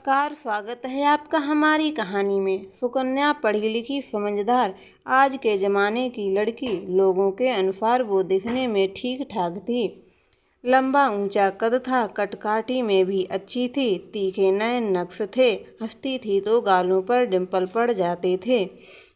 नमस्कार, स्वागत है आपका हमारी कहानी में। सुकन्या पढ़ी लिखी समझदार आज के ज़माने की लड़की। लोगों के अनुसार वो दिखने में ठीक ठाक थी। लंबा ऊंचा कद था, कटकाठी में भी अच्छी थी, तीखे नयन नक्श थे, हंसती थी तो गालों पर डिम्पल पड़ जाते थे।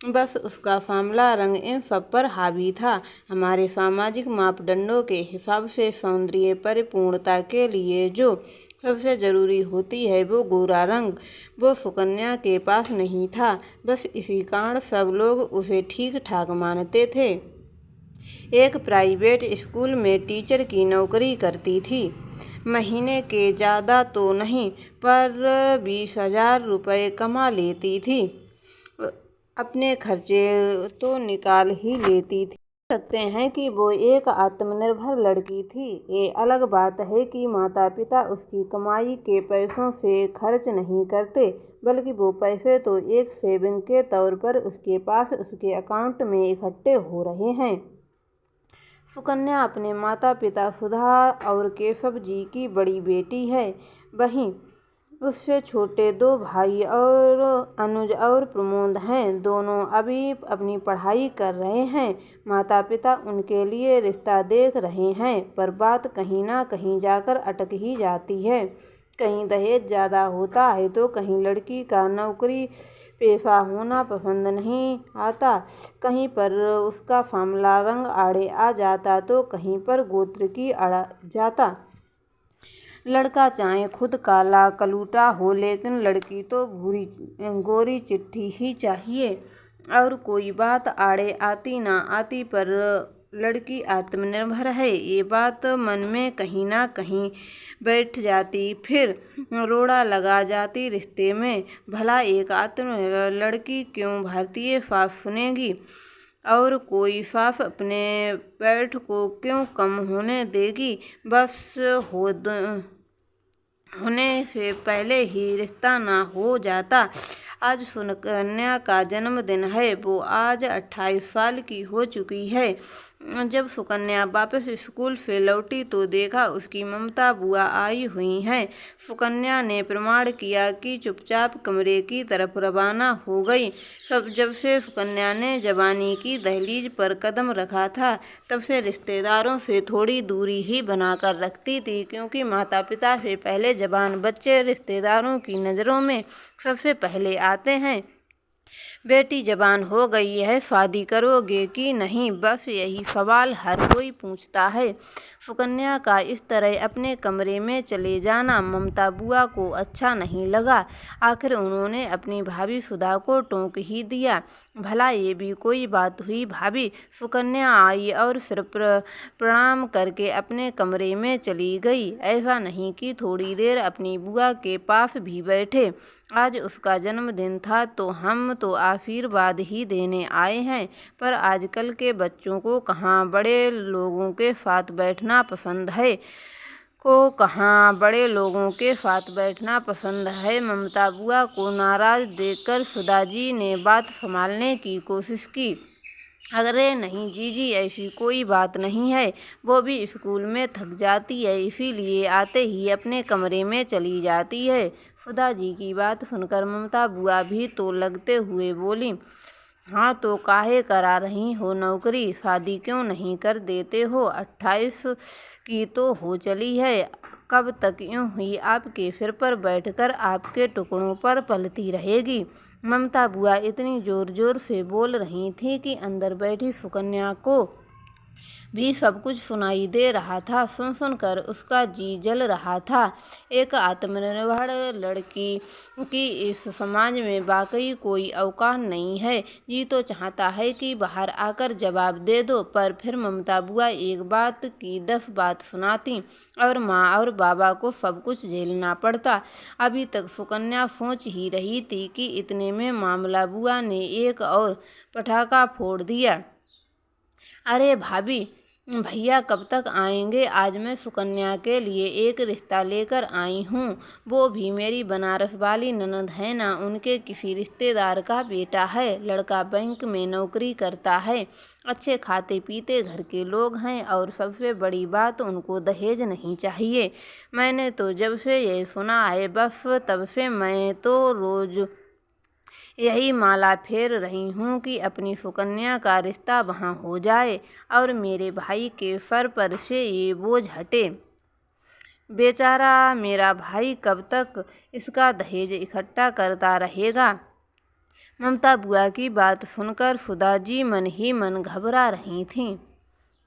बस उसका सांवला रंग इन सब पर हावी था। हमारे सामाजिक मापदंडों के हिसाब से सौंदर्य परिपूर्णता के लिए जो सबसे ज़रूरी होती है वो गोरा रंग, वो सुकन्या के पास नहीं था। बस इसी कारण सब लोग उसे ठीक ठाक मानते थे। एक प्राइवेट स्कूल में टीचर की नौकरी करती थी। महीने के ज़्यादा तो नहीं पर 20,000 रुपये कमा लेती थी। अपने खर्चे तो निकाल ही लेती थी। सकते हैं कि वो एक आत्मनिर्भर लड़की थी। ये अलग बात है कि माता पिता उसकी कमाई के पैसों से खर्च नहीं करते, बल्कि वो पैसे तो एक सेविंग के तौर पर उसके पास उसके अकाउंट में इकट्ठे हो रहे हैं। सुकन्या अपने माता पिता सुधा और केशव जी की बड़ी बेटी है। वहीं उससे छोटे 2 भाई और अनुज और प्रमोद हैं। दोनों अभी अपनी पढ़ाई कर रहे हैं। माता पिता उनके लिए रिश्ता देख रहे हैं, पर बात कहीं ना कहीं जाकर अटक ही जाती है। कहीं दहेज ज़्यादा होता है तो कहीं लड़की का नौकरी पेशा होना पसंद नहीं आता, कहीं पर उसका सांवला रंग आड़े आ जाता तो कहीं पर गोत्र की अड़ जाता। लड़का चाहे खुद काला कलूटा हो, लेकिन लड़की तो गोरी चिट्ठी ही चाहिए। और कोई बात आड़े आती ना आती पर लड़की आत्मनिर्भर है, ये बात मन में कहीं ना कहीं बैठ जाती, फिर रोड़ा लगा जाती रिश्ते में। भला एक आत्मनिर्भर लड़की क्यों भारतीय सास सुनेगी और कोई सास अपने पेट को क्यों कम होने देगी। बस होने से पहले ही रिश्ता ना हो जाता। आज सुकन्या का जन्मदिन है। वो आज 28 साल की हो चुकी है। जब सुकन्या वापस स्कूल से लौटी तो देखा उसकी ममता बुआ आई हुई हैं। सुकन्या ने प्रमाण किया कि चुपचाप कमरे की तरफ रवाना हो गई। जब से सुकन्या ने जवानी की दहलीज पर कदम रखा था, तब से रिश्तेदारों से थोड़ी दूरी ही बनाकर रखती थी, क्योंकि माता पिता से पहले जवान बच्चे रिश्तेदारों की नज़रों में सबसे पहले आते हैं। बेटी जवान हो गई है, शादी करोगे कि नहीं, बस यही सवाल हर कोई पूछता है। सुकन्या का इस तरह अपने कमरे में चले जाना ममता बुआ को अच्छा नहीं लगा। आखिर उन्होंने अपनी भाभी सुधा को टोक ही दिया। भला ये भी कोई बात हुई भाभी? सुकन्या आई और सिर्फ प्रणाम करके अपने कमरे में चली गई। ऐसा नहीं कि थोड़ी देर अपनी बुआ के पास भी बैठे। आज उसका जन्मदिन था तो हम तो आशीर्वाद ही देने आए हैं, पर आजकल के बच्चों को कहाँ बड़े लोगों के साथ बैठना पसंद है। ममता बुआ को नाराज देखकर सुधा जी ने बात संभालने की कोशिश की। अरे नहीं जीजी, ऐसी कोई बात नहीं है। वो भी स्कूल में थक जाती है, इसीलिए आते ही अपने कमरे में चली जाती है। सुधा जी की बात सुनकर ममता बुआ भी तो लगते हुए बोली, हाँ तो काहे करा रही हो नौकरी? शादी क्यों नहीं कर देते हो? 28 की तो हो चली है। कब तक यूं ही आपके सिर पर बैठकर आपके टुकड़ों पर पलती रहेगी? ममता बुआ इतनी जोर जोर से बोल रही थी कि अंदर बैठी सुकन्या को भी सब कुछ सुनाई दे रहा था। सुन सुनकर उसका जी जल रहा था। एक आत्मनिर्भर लड़की की इस समाज में वाकई कोई औकात नहीं है। जी तो चाहता है कि बाहर आकर जवाब दे दो, पर फिर ममता बुआ एक बात की 10 बात सुनाती और माँ और बाबा को सब कुछ झेलना पड़ता। अभी तक सुकन्या सोच ही रही थी कि इतने में मामला बुआ ने एक और पटाखा फोड़ दिया। अरे भाभी, भैया कब तक आएंगे? आज मैं सुकन्या के लिए एक रिश्ता लेकर आई हूँ। वो भी मेरी बनारस वाली ननद है ना, उनके किसी रिश्तेदार का बेटा है। लड़का बैंक में नौकरी करता है। अच्छे खाते पीते घर के लोग हैं और सबसे बड़ी बात, उनको दहेज नहीं चाहिए। मैंने तो जब से ये सुना है बस तब से मैं तो रोज यही माला फेर रही हूँ कि अपनी सुकन्या का रिश्ता वहाँ हो जाए और मेरे भाई के सर पर से ये बोझ हटे। बेचारा मेरा भाई कब तक इसका दहेज इकट्ठा करता रहेगा। ममता बुआ की बात सुनकर सुधा जी मन ही मन घबरा रही थीं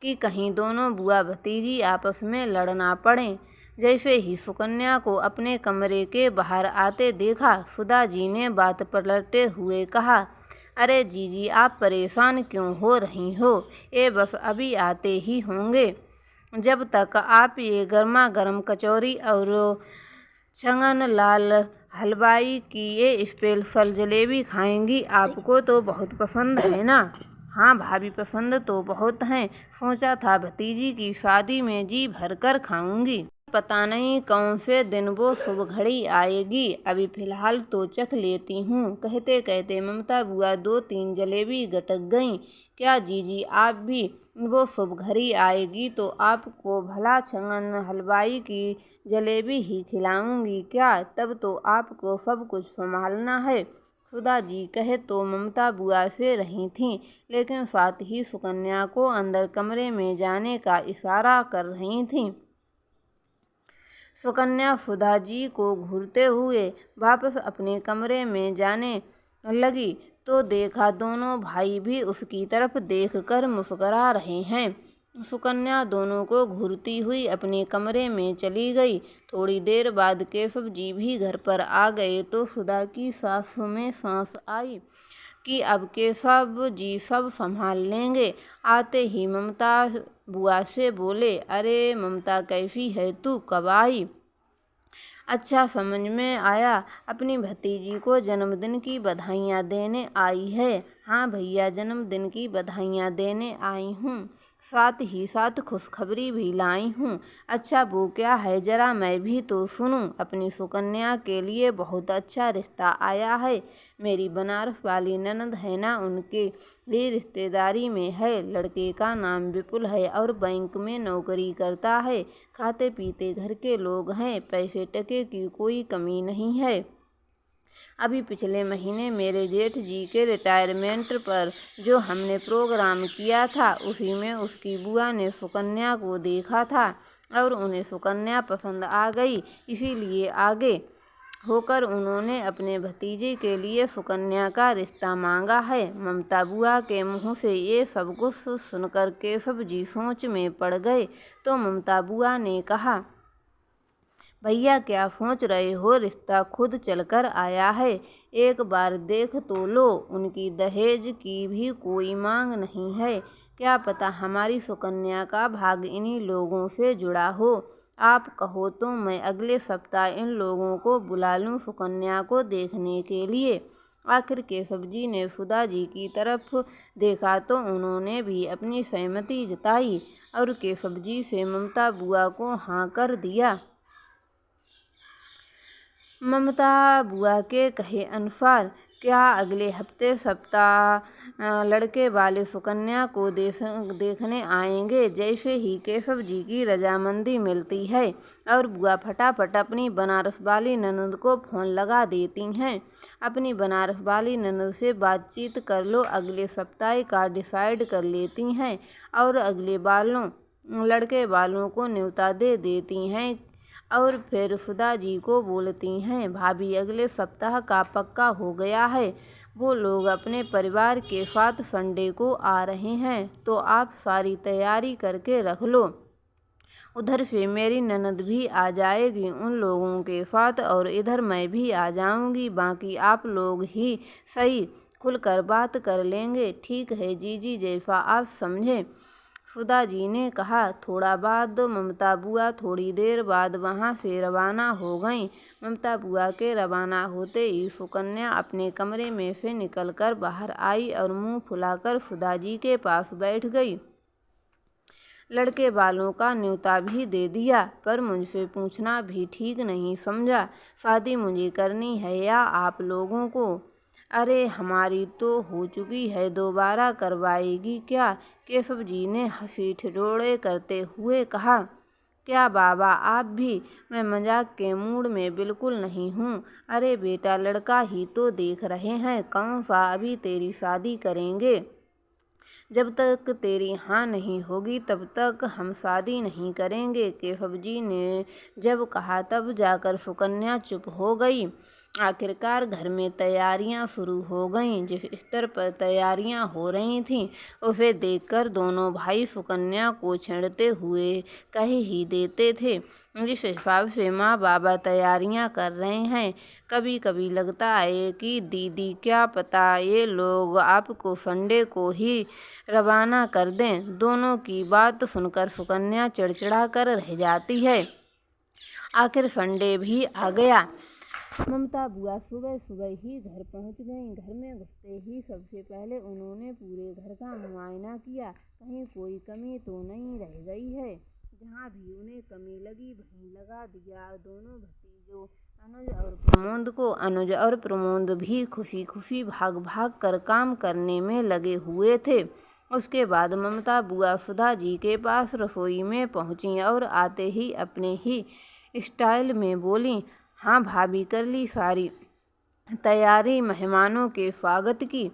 कि कहीं दोनों बुआ भतीजी आपस में लड़ ना पड़ें। जैसे ही सुकन्या को अपने कमरे के बाहर आते देखा, सुधा जी ने बात पलटते हुए कहा, अरे जीजी आप परेशान क्यों हो रही हो? ये बस अभी आते ही होंगे। जब तक आप ये गर्मा गर्म कचौरी और छंगन लाल हलवाई की ये स्पेशल जलेबी खाएंगी, आपको तो बहुत पसंद है ना? हाँ भाभी, पसंद तो बहुत हैं। सोचा था भतीजी की शादी में जी भर कर खाऊंगी। पता नहीं कौन से दिन वो शुभ घड़ी आएगी। अभी फिलहाल तो चख लेती हूँ। कहते कहते ममता बुआ 2-3 जलेबी गटक गईं। क्या जीजी आप भी? वो शुभ घड़ी आएगी तो आपको भला छंगन हलवाई की जलेबी ही खिलाऊंगी क्या? तब तो आपको सब कुछ संभालना है। सुधा जी कहे तो ममता बुआ से रही थीं, लेकिन साथ ही सुकन्या को अंदर कमरे में जाने का इशारा कर रही थीं। सुकन्या सुधा जी को घूरते हुए वापस अपने कमरे में जाने लगी तो देखा दोनों भाई भी उसकी तरफ देखकर मुस्कुरा रहे हैं। सुकन्या दोनों को घूरती हुई अपने कमरे में चली गई। थोड़ी देर बाद केशव जी भी घर पर आ गए तो सुधा की सांसों में सांस आई कि अब केशव जी सब संभाल लेंगे। आते ही ममता बुआ से बोले, अरे ममता कैसी है तू, कब आई? अच्छा समझ में आया, अपनी भतीजी को जन्मदिन की बधाइयाँ देने आई है। हाँ भैया, जन्मदिन की बधाइयाँ देने आई हूँ, साथ ही साथ खुशखबरी भी लाई हूँ। अच्छा वो क्या है, जरा मैं भी तो सुनूं। अपनी सुकन्या के लिए बहुत अच्छा रिश्ता आया है। मेरी बनारस वाली ननद है ना, उनके ही रिश्तेदारी में है। लड़के का नाम विपुल है और बैंक में नौकरी करता है। खाते पीते घर के लोग हैं, पैसे टके की कोई कमी नहीं है। अभी पिछले महीने मेरे जेठ जी के रिटायरमेंट पर जो हमने प्रोग्राम किया था, उसी में उसकी बुआ ने सुकन्या को देखा था और उन्हें सुकन्या पसंद आ गई। इसीलिए आगे होकर उन्होंने अपने भतीजे के लिए सुकन्या का रिश्ता मांगा है। ममता बुआ के मुँह से ये सब कुछ सुनकर केशव जी सोच में पड़ गए तो ममता बुआ ने कहा, भैया क्या सोच रहे हो, रिश्ता खुद चलकर आया है, एक बार देख तो लो। उनकी दहेज की भी कोई मांग नहीं है। क्या पता हमारी सुकन्या का भाग इन्हीं लोगों से जुड़ा हो। आप कहो तो मैं अगले सप्ताह इन लोगों को बुला लूं सुकन्या को देखने के लिए। आखिर केशव जी ने सुधा जी की तरफ देखा तो उन्होंने भी अपनी सहमति जताई और केशव जी से ममता बुआ को हाँ कर दिया। ममता बुआ के कहे अनुसार क्या अगले हफ्ते सप्ताह लड़के वाले सुकन्या को देखने आएंगे। जैसे ही केशव जी की रजामंदी मिलती है और बुआ फटाफट अपनी बनारस वाली ननद को फ़ोन लगा देती हैं। अपनी बनारस वाली ननद से बातचीत कर लो, अगले सप्ताह का डिसाइड कर लेती हैं और अगले लड़के वालों को न्योता दे देती हैं और फिर सुधा जी को बोलती हैं, भाभी अगले सप्ताह का पक्का हो गया है। वो लोग अपने परिवार के साथ संडे को आ रहे हैं तो आप सारी तैयारी करके रख लो। उधर से मेरी ननद भी आ जाएगी उन लोगों के साथ और इधर मैं भी आ जाऊंगी। बाकी आप लोग ही सही खुलकर बात कर लेंगे। ठीक है जीजी, जैसा आप समझें, सुधा जी ने कहा। थोड़ा बाद ममता बुआ थोड़ी देर बाद वहाँ से रवाना हो गईं। ममता बुआ के रवाना होते ही सुकन्या अपने कमरे में से निकलकर बाहर आई और मुंह फुलाकर सुधा जी के पास बैठ गई। लड़के वालों का न्योता भी दे दिया, पर मुझसे पूछना भी ठीक नहीं समझा। शादी मुझे करनी है या आप लोगों को? अरे हमारी तो हो चुकी है, दोबारा करवाएगी क्या? केशव जी ने हंसी ठिठोरे करते हुए कहा। क्या बाबा आप भी? मैं मजाक के मूड में बिल्कुल नहीं हूँ। अरे बेटा, लड़का ही तो देख रहे हैं, कौन सा अभी तेरी शादी करेंगे? जब तक तेरी हाँ नहीं होगी तब तक हम शादी नहीं करेंगे। केशव जी ने जब कहा तब जाकर सुकन्या चुप हो गई। आखिरकार घर में तैयारियां शुरू हो गईं। जिस स्तर पर तैयारियां हो रही थीं उसे देखकर दोनों भाई सुकन्या को छेड़ते हुए कह ही देते थे। जिस हिसाब से माँ बाबा तैयारियां कर रहे हैं, कभी कभी लगता है कि दीदी क्या पता ये लोग आपको संडे को ही रवाना कर दें। दोनों की बात सुनकर सुकन्या चिड़चिड़ा कर रह जाती है। आखिर संडे भी आ गया। ममता बुआ सुबह सुबह ही घर पहुंच गईं। घर में घुसते ही सबसे पहले उन्होंने पूरे घर का मुआयना किया, कहीं कोई कमी तो नहीं रह गई है। जहाँ भी उन्हें कमी लगी वहीं लगा दिया। दोनों भतीजों अनुज और प्रमोद भी खुशी खुशी भाग भाग कर काम करने में लगे हुए थे। उसके बाद ममता बुआ सुधा जी के पास रसोई में पहुंची और आते ही अपने ही स्टाइल में बोली, हाँ भाभी, कर ली सारी तैयारी मेहमानों के स्वागत की?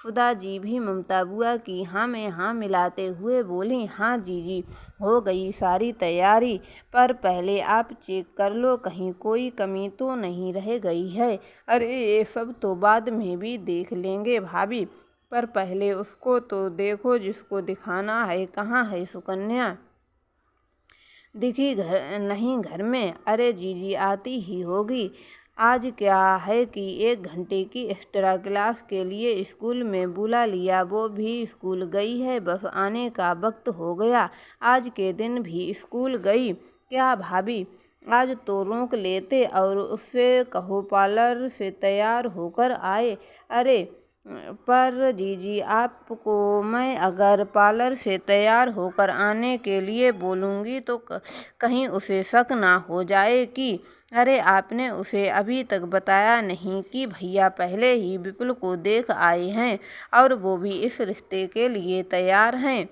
सुधा जी भी ममता बुआ की हाँ में हाँ मिलाते हुए बोली, हाँ जीजी, हो गई सारी तैयारी, पर पहले आप चेक कर लो कहीं कोई कमी तो नहीं रह गई है। अरे ये सब तो बाद में भी देख लेंगे भाभी, पर पहले उसको तो देखो जिसको दिखाना है। कहाँ है सुकन्या? दिखी नहीं घर में? अरे जीजी आती ही होगी। आज क्या है कि 1 घंटे की एक्स्ट्रा क्लास के लिए स्कूल में बुला लिया, वो भी स्कूल गई है, बस आने का वक्त हो गया। आज के दिन भी स्कूल गई क्या भाभी? आज तो रोक लेते और उससे कहो पार्लर से तैयार होकर आए। अरे पर जीजी, आपको मैं अगर पार्लर से तैयार होकर आने के लिए बोलूँगी तो कहीं उसे शक ना हो जाए कि अरे आपने उसे अभी तक बताया नहीं कि भैया पहले ही विपुल को देख आए हैं और वो भी इस रिश्ते के लिए तैयार हैं।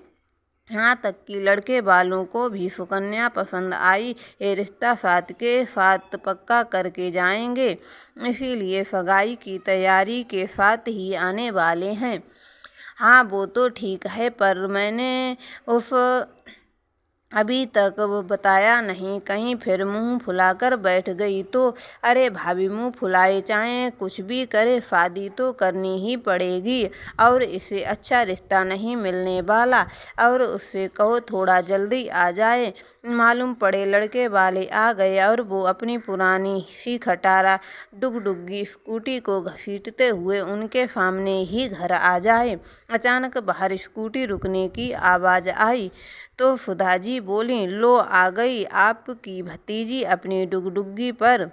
यहाँ तक कि लड़के वालों को भी सुकन्या पसंद आई। ये रिश्ता साथ के साथ पक्का करके जाएंगे, इसीलिए सगाई की तैयारी के साथ ही आने वाले हैं। हाँ वो तो ठीक है, पर मैंने उस अभी तक वो बताया नहीं, कहीं फिर मुंह फुलाकर बैठ गई तो? अरे भाभी, मुंह फुलाए चाहे कुछ भी करे, शादी तो करनी ही पड़ेगी और इससे अच्छा रिश्ता नहीं मिलने वाला। और उससे कहो थोड़ा जल्दी आ जाए। मालूम पड़े लड़के वाले आ गए और वो अपनी पुरानी सी खटारा डुगडुगी स्कूटी को घसीटते हुए उनके सामने ही घर आ जाए। अचानक बाहर स्कूटी रुकने की आवाज़ आई तो सुधा जी बोली, लो आ गई आपकी भतीजी अपनी डुगडुगी पर।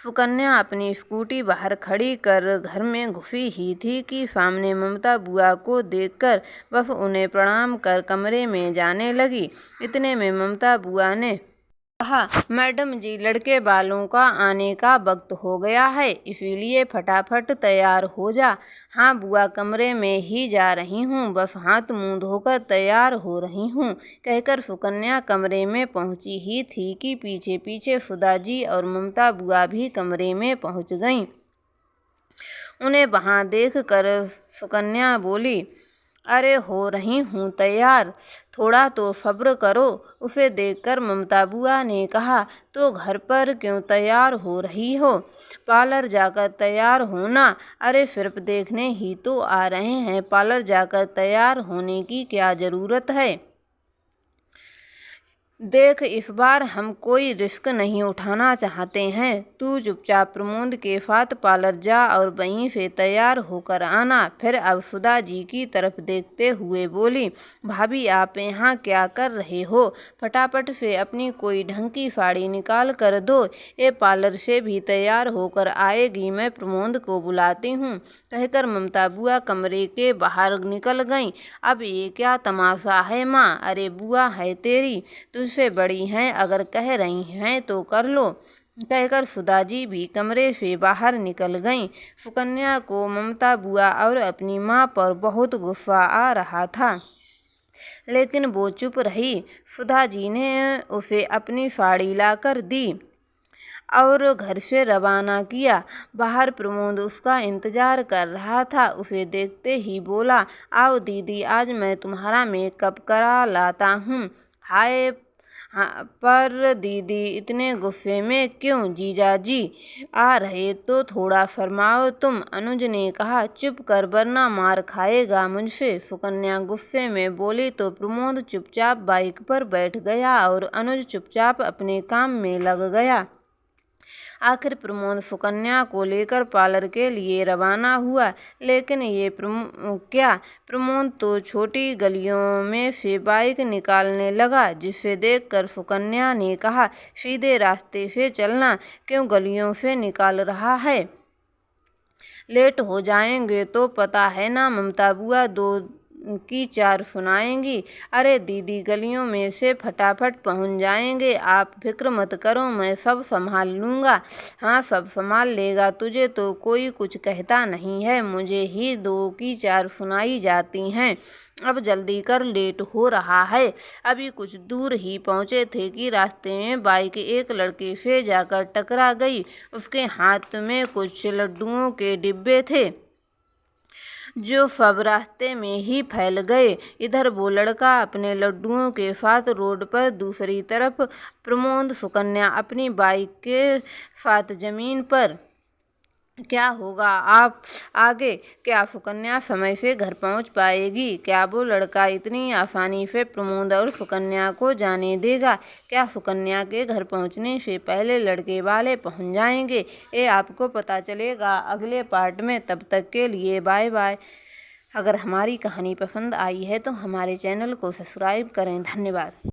सुकन्या अपनी स्कूटी बाहर खड़ी कर घर में घुसी ही थी कि सामने ममता बुआ को देखकर बस उन्हें प्रणाम कर कमरे में जाने लगी। इतने में ममता बुआ ने कहा, मैडम जी, लड़के वालों का आने का वक्त हो गया है, इसीलिए फटाफट तैयार हो जा। हाँ बुआ, कमरे में ही जा रही हूँ, बस हाथ मुंह धोकर तैयार हो रही हूँ, कहकर सुकन्या कमरे में पहुँची ही थी कि पीछे पीछे सुधा जी और ममता बुआ भी कमरे में पहुँच गईं। उन्हें वहाँ देख कर सुकन्या बोली, अरे हो रही हूँ तैयार, थोड़ा तो सब्र करो। उसे देखकर ममता बुआ ने कहा, तो घर पर क्यों तैयार हो रही हो? पार्लर जाकर तैयार होना? अरे सिर्फ देखने ही तो आ रहे हैं, पार्लर जाकर तैयार होने की क्या ज़रूरत है? देख, इस बार हम कोई रिस्क नहीं उठाना चाहते हैं। तू चुपचाप प्रमोद के साथ पार्लर जा और वहीं से तैयार होकर आना। फिर अब सुधा जी की तरफ देखते हुए बोली, भाभी आप यहाँ क्या कर रहे हो? फटाफट से अपनी कोई ढंग की साड़ी निकाल कर दो। ये पार्लर से भी तैयार होकर आएगी, मैं प्रमोद को बुलाती हूँ, कहकर ममता बुआ कमरे के बाहर निकल गईं। अब ये क्या तमाशा है माँ? अरे बुआ है तेरी, तुझसे बड़ी हैं, अगर कह रही हैं तो कर लो, कहकर सुधा जी भी कमरे से बाहर निकल गईं। सुकन्या को ममता बुआ और अपनी माँ पर बहुत गुस्सा आ रहा था, लेकिन वो चुप रही। सुधा जी ने उसे अपनी साड़ी लाकर दी और घर से रवाना किया। बाहर प्रमोद उसका इंतजार कर रहा था। उसे देखते ही बोला, आओ दीदी, आज मैं तुम्हारा मेकअप करा लाता हूँ। हाय, हाँ, पर दीदी इतने गुस्से में क्यों? जीजाजी आ रहे तो थोड़ा फरमाओ तुम, अनुज ने कहा। चुप कर वरना मार खाएगा मुझसे, सुकन्या गुस्से में बोली तो प्रमोद चुपचाप बाइक पर बैठ गया और अनुज चुपचाप अपने काम में लग गया। आखिर प्रमोद सुकन्या को लेकर पार्लर के लिए रवाना हुआ, लेकिन ये प्रमोद तो छोटी गलियों में से बाइक निकालने लगा, जिसे देखकर सुकन्या ने कहा, सीधे रास्ते से चलना, क्यों गलियों से निकाल रहा है? लेट हो जाएंगे तो पता है ना ममता बुआ दो की चार सुनाएंगी। अरे दीदी, गलियों में से फटाफट पहुंच जाएंगे, आप फिक्र मत करो, मैं सब संभाल लूँगा। हाँ, सब संभाल लेगा, तुझे तो कोई कुछ कहता नहीं है, मुझे ही दो की चार सुनाई जाती हैं। अब जल्दी कर, लेट हो रहा है। अभी कुछ दूर ही पहुँचे थे कि रास्ते में बाइक एक लड़के से जाकर टकरा गई। उसके हाथ में कुछ लड्डुओं के डिब्बे थे जो सब रास्ते में ही फैल गए। इधर वो लड़का अपने लड्डुओं के साथ रोड पर, दूसरी तरफ प्रमोद सुकन्या अपनी बाइक के साथ जमीन पर। क्या होगा आप आगे? क्या सुकन्या समय से घर पहुंच पाएगी? क्या वो लड़का इतनी आसानी से प्रमोद और सुकन्या को जाने देगा? क्या सुकन्या के घर पहुंचने से पहले लड़के वाले पहुंच जाएंगे? ये आपको पता चलेगा अगले पार्ट में। तब तक के लिए बाय बाय। अगर हमारी कहानी पसंद आई है तो हमारे चैनल को सब्सक्राइब करें। धन्यवाद।